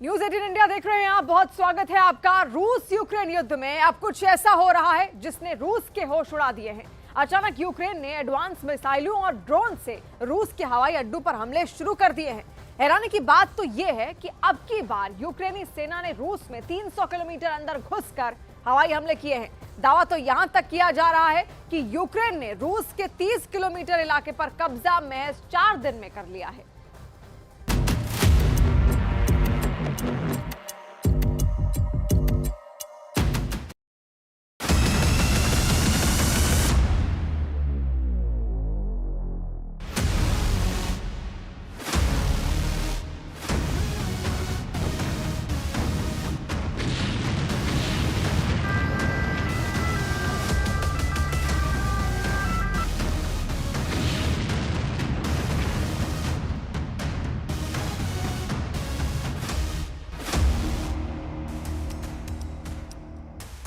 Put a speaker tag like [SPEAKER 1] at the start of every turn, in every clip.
[SPEAKER 1] News 18 India देख रहे हैं आप। बहुत स्वागत है आपका। रूस यूक्रेन युद्ध में अब कुछ ऐसा हो रहा है जिसने रूस के होश उड़ा दिए हैं। अचानक यूक्रेन ने एडवांस मिसाइलों और ड्रोन से रूस के हवाई अड्डों पर हमले शुरू कर दिए हैं। हैरानी की बात तो यह है कि अब की बार यूक्रेनी सेना ने रूस में 300 किलोमीटर अंदर घुसकर हवाई हमले किए हैं। दावा तो यहां तक किया जा रहा है कि यूक्रेन ने रूस के 30 किलोमीटर इलाके पर कब्जा महज 4 दिन में कर लिया है।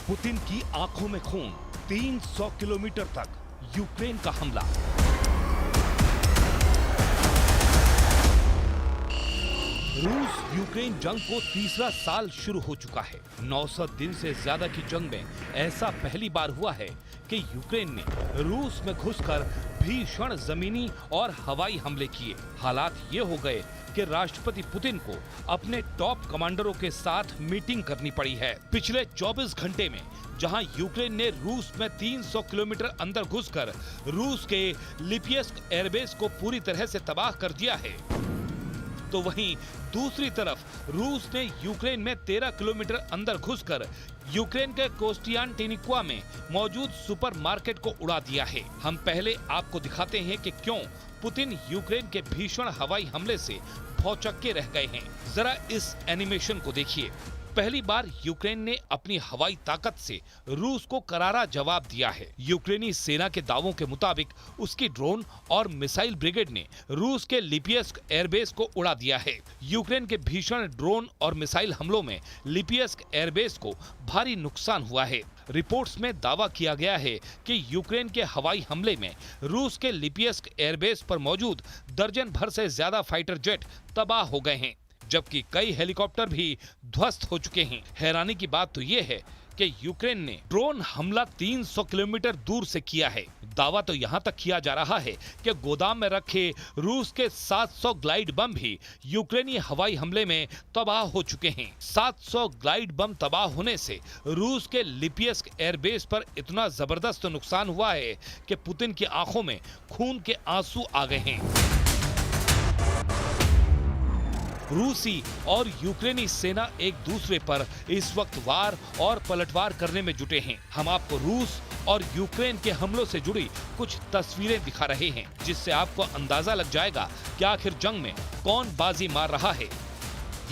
[SPEAKER 2] पुतिन की आंखों में खून, 300 किलोमीटर तक यूक्रेन का हमला। रूस यूक्रेन जंग को तीसरा साल शुरू हो चुका है। 900 दिन से ज्यादा की जंग में ऐसा पहली बार हुआ है कि यूक्रेन ने रूस में घुसकर भीषण जमीनी और हवाई हमले किए। हालात ये हो गए कि राष्ट्रपति पुतिन को अपने टॉप कमांडरों के साथ मीटिंग करनी पड़ी है। पिछले 24 घंटे में जहां यूक्रेन ने रूस में 300 किलोमीटर अंदर घुसकर रूस के लिपियस्क एयरबेस को पूरी तरह से तबाह कर दिया है, तो वहीं दूसरी तरफ रूस ने यूक्रेन में 13 किलोमीटर अंदर घुसकर यूक्रेन के कोस्टियानटिनिक्वा में मौजूद सुपरमार्केट को उड़ा दिया है। हम पहले आपको दिखाते हैं कि क्यों पुतिन यूक्रेन के भीषण हवाई हमले से भौचक्के रह गए हैं। जरा इस एनिमेशन को देखिए। पहली बार यूक्रेन ने अपनी हवाई ताकत से रूस को करारा जवाब दिया है। यूक्रेनी सेना के दावों के मुताबिक उसकी ड्रोन और मिसाइल ब्रिगेड ने रूस के लिपियस्क एयरबेस को उड़ा दिया है। यूक्रेन के भीषण ड्रोन और मिसाइल हमलों में लिपियस्क एयरबेस को भारी नुकसान हुआ है। रिपोर्ट्स में दावा किया गया है कि यूक्रेन के हवाई हमले में रूस के लिपियस्क एयरबेस पर मौजूद दर्जन भर से ज्यादा फाइटर जेट तबाह हो गए हैं, जबकि कई हेलीकॉप्टर भी ध्वस्त हो चुके हैं। हैरानी की बात तो ये है कि यूक्रेन ने ड्रोन हमला 300 किलोमीटर दूर से किया है। दावा तो यहाँ तक किया जा रहा है कि गोदाम में रखे रूस के 700 ग्लाइड बम भी यूक्रेनी हवाई हमले में तबाह हो चुके हैं। 700 ग्लाइड बम तबाह होने से रूस के लिपियस्क एयरबेस पर इतना जबरदस्त नुकसान हुआ है कि पुतिन की आंखों में खून के आंसू आ गए हैं। रूसी और यूक्रेनी सेना एक दूसरे पर इस वक्त वार और पलटवार करने में जुटे हैं। हम आपको रूस और यूक्रेन के हमलों से जुड़ी कुछ तस्वीरें दिखा रहे हैं, जिससे आपको अंदाजा लग जाएगा कि आखिर जंग में कौन बाजी मार रहा है।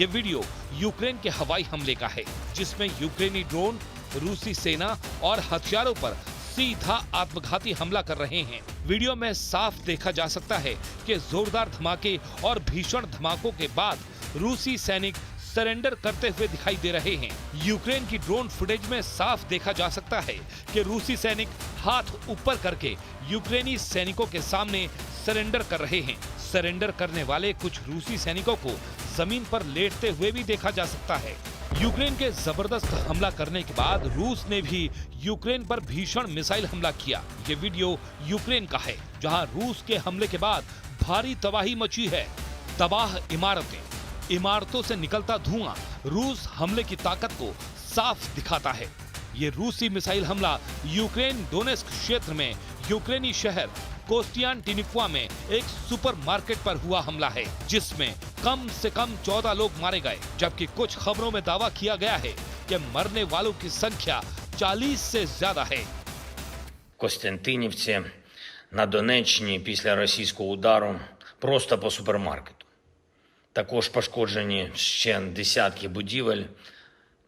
[SPEAKER 2] ये वीडियो यूक्रेन के हवाई हमले का है, जिसमें यूक्रेनी ड्रोन रूसी सेना और हथियारों पर सीधा आत्मघाती हमला कर रहे हैं। वीडियो में साफ देखा जा सकता है कि जोरदार धमाके और भीषण धमाकों के बाद रूसी सैनिक सरेंडर करते हुए दिखाई दे रहे हैं। यूक्रेन की ड्रोन फुटेज में साफ देखा जा सकता है कि रूसी सैनिक हाथ ऊपर करके यूक्रेनी सैनिकों के सामने सरेंडर कर रहे हैं। सरेंडर करने वाले कुछ रूसी सैनिकों को जमीन पर लेटते हुए भी देखा जा सकता है। यूक्रेन के जबरदस्त हमला करने के बाद रूस ने भी यूक्रेन पर भीषण मिसाइल हमला किया। ये वीडियो यूक्रेन का है, जहां रूस के हमले के बाद भारी तबाही मची है। तबाह इमारतों से निकलता धुआं रूस हमले की ताकत को साफ दिखाता है। ये रूसी मिसाइल हमला यूक्रेन डोनेस्क क्षेत्र में यूक्रेनी शहर कोस्टियानटिनिक्वा में एक सुपरमार्केट पर हुआ हमला है, जिसमें कम से कम 14 लोग मारे गए, जबकि कुछ खबरों में दावा किया गया है कि मरने वालों की संख्या 40 से ज्यादा है।
[SPEAKER 3] Костянтинівці на Донеччині після російського удару просто по супермаркету. Також пошкоджені ще десятки будівель,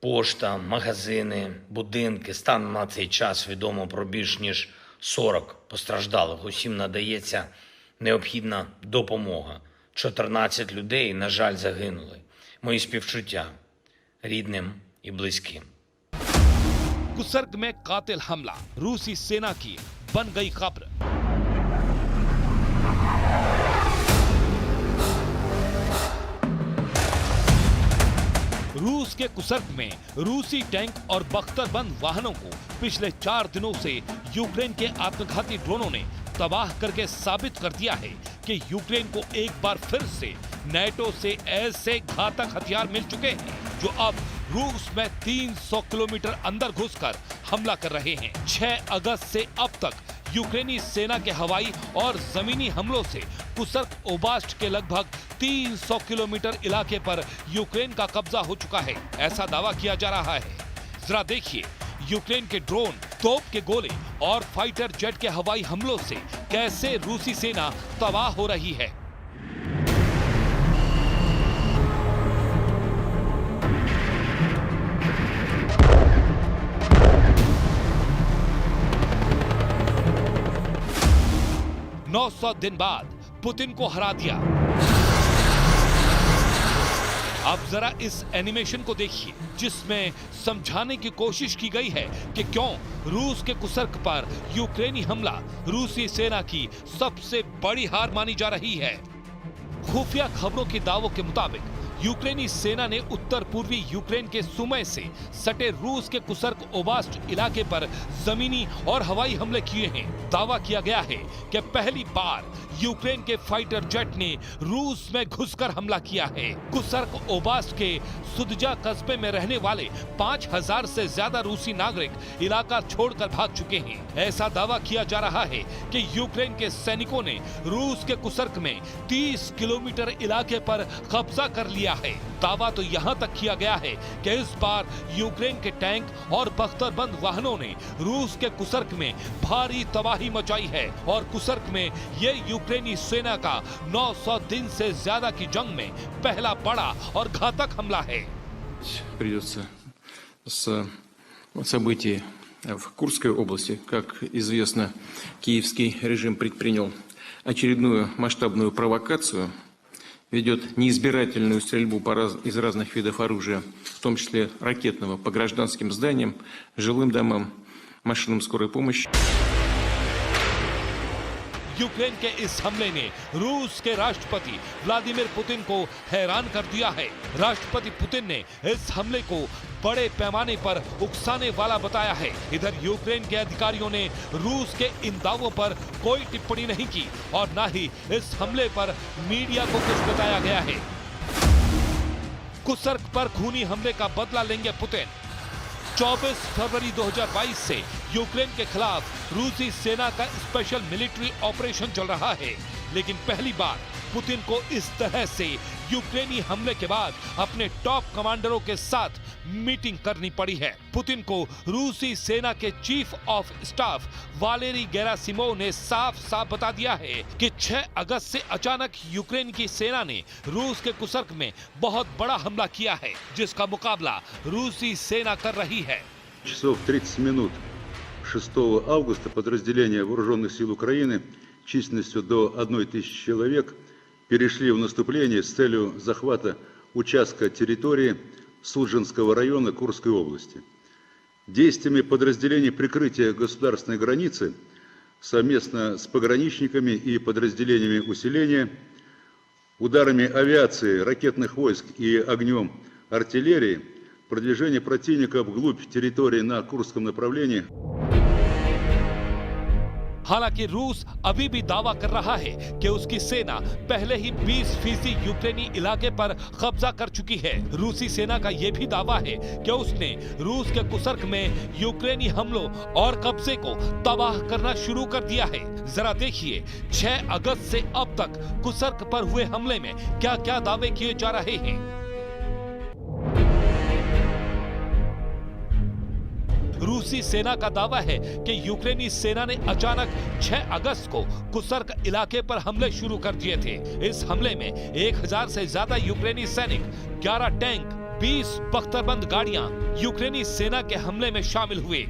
[SPEAKER 3] пошта, магазини, будинки. Станом на цей час відомо про більш ніж 40 постраждалих. Усім надається необхідна допомога. 14 людей, на жаль, загинули. Мої співчуття рідним і близьким.
[SPEAKER 2] कुसर्ग में कातिल हमला, रूसी सेना की बन गई खबर। रूस के कुसर्क में रूसी टैंक और बख्तरबंद वाहनों को पिछले 4 दिनों से यूक्रेन के आत्मघाती ड्रोनों ने तबाह करके साबित कर दिया है कि यूक्रेन को एक बार फिर से नेटो से ऐसे घातक हथियार मिल चुके हैं जो अब रूस में 300 किलोमीटर अंदर घुसकर हमला कर रहे हैं। 6 अगस्त से अब तक यूक्रेनी सेना के हवाई और जमीनी हमलों से कुसर्क ओब्लास्ट के लगभग 300 किलोमीटर इलाके पर यूक्रेन का कब्जा हो चुका है, ऐसा दावा किया जा रहा है। जरा देखिए यूक्रेन के ड्रोन, तोप के गोले और फाइटर जेट के हवाई हमलों से कैसे रूसी सेना तबाह हो रही है। नौ 900 दिन बाद पुतिन को हरा दिया। अब जरा इस एनिमेशन को देखिए जिसमें समझाने की कोशिश की गई है कि क्यों रूस के कुसर्क पर यूक्रेनी हमला रूसी सेना की सबसे बड़ी हार मानी जा रही है। खुफिया खबरों के दावों के मुताबिक यूक्रेनी सेना ने उत्तर पूर्वी यूक्रेन के सुमय से सटे रूस के कुसर्क ओब्लास्ट इलाके पर जमीनी और हवाई हमले किए हैं। दावा किया गया है कि पहली बार यूक्रेन के फाइटर जेट ने रूस में घुसकर हमला किया है। कुसर्क ओब्लास्ट के सुदजा कस्बे में रहने वाले 5000 से ज्यादा रूसी नागरिक इलाका छोड़कर भाग चुके हैं। ऐसा दावा किया जा रहा है कि यूक्रेन के सैनिकों ने रूस के कुसर्क में 30 किलोमीटर इलाके पर कब्जा कर लिया है। दावा तो यहाँ तक किया गया है कि इस बार यूक्रेन के टैंक और बख्तरबंद वाहनों ने रूस के कुसर्क में भारी तबाही मचाई है और कुसर्क में ये यूक्रेनी सेना का 900 दिन से ज्यादा की जंग में पहला बड़ा और घातक हमला है।
[SPEAKER 4] Придется с событий в Курской области. Как известно, киевский режим предпринял очередную масштабную провокацию, ведет неизбирательную стрельбу из разных видов оружия, в том числе ракетного, по гражданским зданиям, жилым домам, машинам скорой помощи.
[SPEAKER 2] यूक्रेन के इस हमले ने रूस के राष्ट्रपति व्लादिमीर पुतिन को हैरान कर दिया है। राष्ट्रपति पुतिन ने इस हमले को बड़े पैमाने पर उकसाने वाला बताया है। इधर यूक्रेन के अधिकारियों ने रूस के इन दावों पर कोई टिप्पणी नहीं की और न ही इस हमले पर मीडिया को कुछ बताया गया है। कुसर्क पर खूनी हमले का बदला लेंगे पुतिन। 24 फरवरी 2022 से यूक्रेन के खिलाफ रूसी सेना का स्पेशल मिलिट्री ऑपरेशन चल रहा है, लेकिन पहली बार पुतिन को इस तरह से यूक्रेनी हमले के बाद अपने टॉप कमांडरों के साथ मीटिंग करनी पड़ी है। पुतिन को रूसी सेना के chief of staff Valery Gerasimov ने साफ साफ बता दिया है कि 6 अगस्त से अचानक यूक्रेन की सेना ने रूस के कुसर्क में बहुत बड़ा हमला किया है, जिसका मुकाबला रूसी सेना कर रही है।
[SPEAKER 5] Часов 30 минут 6 августа подразделения вооруженных сил Украины численностью до 1000 человек перешли в наступление с целью захвата участка территории Судженского района Курской области. Действиями подразделений прикрытия государственной границы совместно с пограничниками и подразделениями усиления, ударами авиации, ракетных войск и огнем артиллерии продвижение противника вглубь территории на Курском направлении.
[SPEAKER 2] हालांकि रूस अभी भी दावा कर रहा है कि उसकी सेना पहले ही 20% यूक्रेनी इलाके पर कब्जा कर चुकी है। रूसी सेना का यह भी दावा है कि उसने रूस के कुसर्क में यूक्रेनी हमलों और कब्जे को तबाह करना शुरू कर दिया है। जरा देखिए 6 अगस्त से अब तक कुसर्क पर हुए हमले में क्या-क्या दावे किए जा रहे हैं। रूसी सेना का दावा है कि यूक्रेनी सेना ने अचानक 6 अगस्त को कुसर्क इलाके पर हमले शुरू कर दिए थे। इस हमले में 1000 से ज्यादा यूक्रेनी सैनिक, 11 टैंक, 20 बख्तरबंद गाड़ियां यूक्रेनी सेना के हमले में शामिल हुए।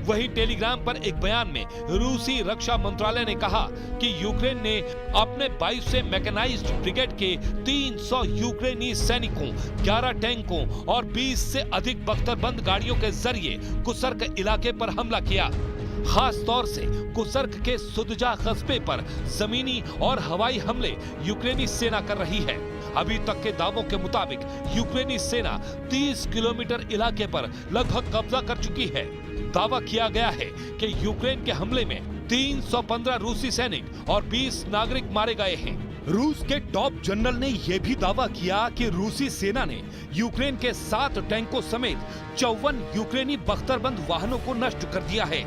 [SPEAKER 2] वहीं टेलीग्राम पर एक बयान में रूसी रक्षा मंत्रालय ने कहा कि यूक्रेन ने अपने 22 मैकेनाइज्ड ब्रिगेड के 300 यूक्रेनी सैनिकों, 11 टैंकों और 20 से अधिक बख्तरबंद गाड़ियों के जरिए कुसर्क इलाके पर हमला किया। खास तौर से कुर्स्क के सुदजा कस्बे पर जमीनी और हवाई हमले यूक्रेनी सेना कर रही है। अभी तक के दावों के मुताबिक यूक्रेनी सेना 30 किलोमीटर इलाके पर लगभग कब्जा कर चुकी है। दावा किया गया है कि यूक्रेन के हमले में 315 रूसी सैनिक और 20 नागरिक मारे गए हैं। रूस के टॉप जनरल ने यह भी दावा किया कि रूसी सेना ने यूक्रेन के 7 टैंकों समेत 54 यूक्रेनी बख्तरबंद वाहनों को नष्ट कर दिया है।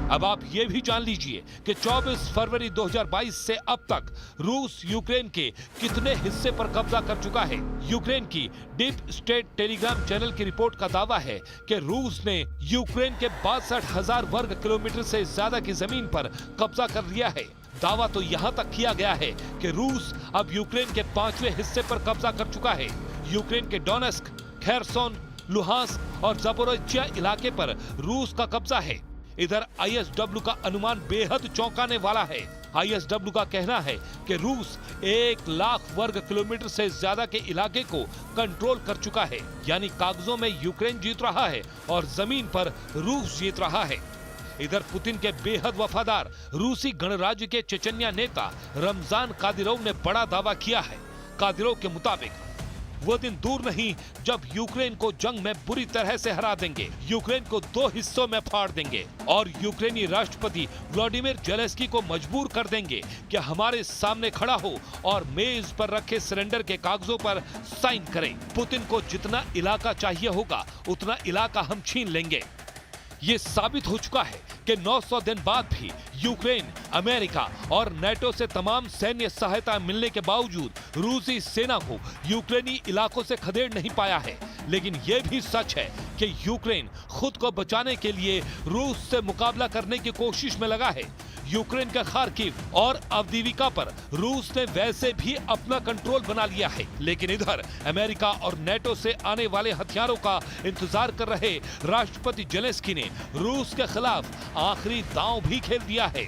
[SPEAKER 2] अब आप ये भी जान लीजिए कि 24 फरवरी 2022 से अब तक रूस यूक्रेन के कितने हिस्से पर कब्जा कर चुका है। यूक्रेन की डीप स्टेट टेलीग्राम चैनल की रिपोर्ट का दावा है कि रूस ने यूक्रेन के 62,000 वर्ग किलोमीटर से ज्यादा की जमीन पर कब्जा कर लिया है। दावा तो यहाँ तक किया गया है कि रूस अब यूक्रेन के 5वें हिस्से पर कब्जा कर चुका है। यूक्रेन के डोनेस्क, खेरसोन, लुहांस्क और ज़पोरिज्जिया इलाके पर रूस का कब्जा है। इधर आईएसडब्ल्यू का अनुमान बेहद चौंकाने वाला है। आईएसडब्ल्यू का कहना है कि रूस 1 लाख वर्ग किलोमीटर से ज्यादा के इलाके को कंट्रोल कर चुका है। यानी कागजों में यूक्रेन जीत रहा है और जमीन पर रूस जीत रहा है। इधर पुतिन के बेहद वफादार रूसी गणराज्य के चेचन्या नेता रमजान कादिरोव ने बड़ा दावा किया है। कादिरोव के मुताबिक वो दिन दूर नहीं जब यूक्रेन को जंग में बुरी तरह से हरा देंगे, यूक्रेन को 2 हिस्सों में फाड़ देंगे और यूक्रेनी राष्ट्रपति व्लादिमीर जेलेंस्की को मजबूर कर देंगे कि हमारे सामने खड़ा हो और मेज पर रखे सरेंडर के कागजों पर साइन करें। पुतिन को जितना इलाका चाहिए होगा उतना इलाका हम छीन लेंगे। ये साबित हो चुका है कि 900 दिन बाद भी यूक्रेन अमेरिका और नेटो से तमाम सैन्य सहायता मिलने के बावजूद रूसी सेना को यूक्रेनी इलाकों से खदेड़ नहीं पाया है। लेकिन ये भी सच है कि यूक्रेन खुद को बचाने के लिए रूस से मुकाबला करने की कोशिश में लगा है। यूक्रेन का खार्किव और अवदीविका पर रूस ने वैसे भी अपना कंट्रोल बना लिया है। लेकिन इधर अमेरिका और नेटो से आने वाले हथियारों का इंतजार कर रहे राष्ट्रपति जेलेंस्की ने रूस के खिलाफ आखिरी दांव भी खेल दिया है।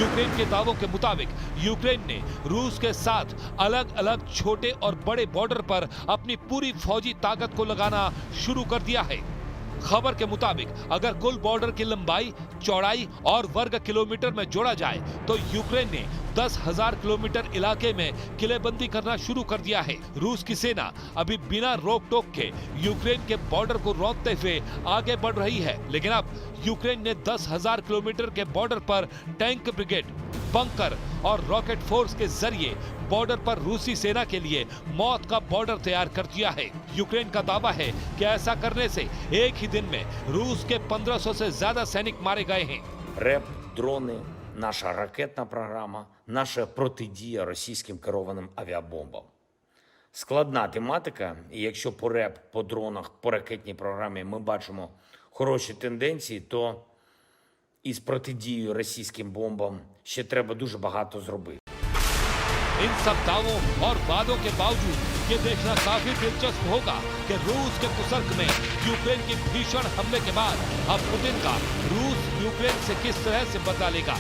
[SPEAKER 2] यूक्रेन के दावों के मुताबिक यूक्रेन ने रूस के साथ अलग अलग छोटे और बड़े बॉर्डर पर अपनी पूरी फौजी ताकत को लगाना शुरू कर दिया है। खबर के मुताबिक अगर कुल बॉर्डर की लंबाई, चौड़ाई और वर्ग किलोमीटर में जोड़ा जाए तो यूक्रेन ने 10,000 किलोमीटर इलाके में किलेबंदी करना शुरू कर दिया है। रूस की सेना अभी बिना रोक टोक के यूक्रेन के बॉर्डर को रोकते हुए आगे बढ़ रही है। लेकिन अब यूक्रेन ने 10,000 किलोमीटर के बॉर्डर पर टैंक ब्रिगेड, बंकर और रॉकेट फोर्स के जरिए बॉर्डर पर रूसी सेना के लिए मौत का बॉर्डर तैयार कर दिया है। यूक्रेन का दावा है कि ऐसा करने से एक ही दिन में रूस के 1500 से ज्यादा सैनिक मारे गए हैं।
[SPEAKER 3] РЕП, дрони, наша ракетна програма, наша протидія російським керованим авіабомбам. Складна тематика, і якщо по РЕП, по дронах, по ракетній програмі ми бачимо хороші тенденції, то із протидією російським бомбам ще треба дуже багато зробити.
[SPEAKER 2] इन सब दावों और वादों के बावजूद ये देखना काफी दिलचस्प होगा कि रूस के कुर्स्क में यूक्रेन की भीषण हमले के बाद अब पुतिन का रूस यूक्रेन से किस तरह से बदला लेगा।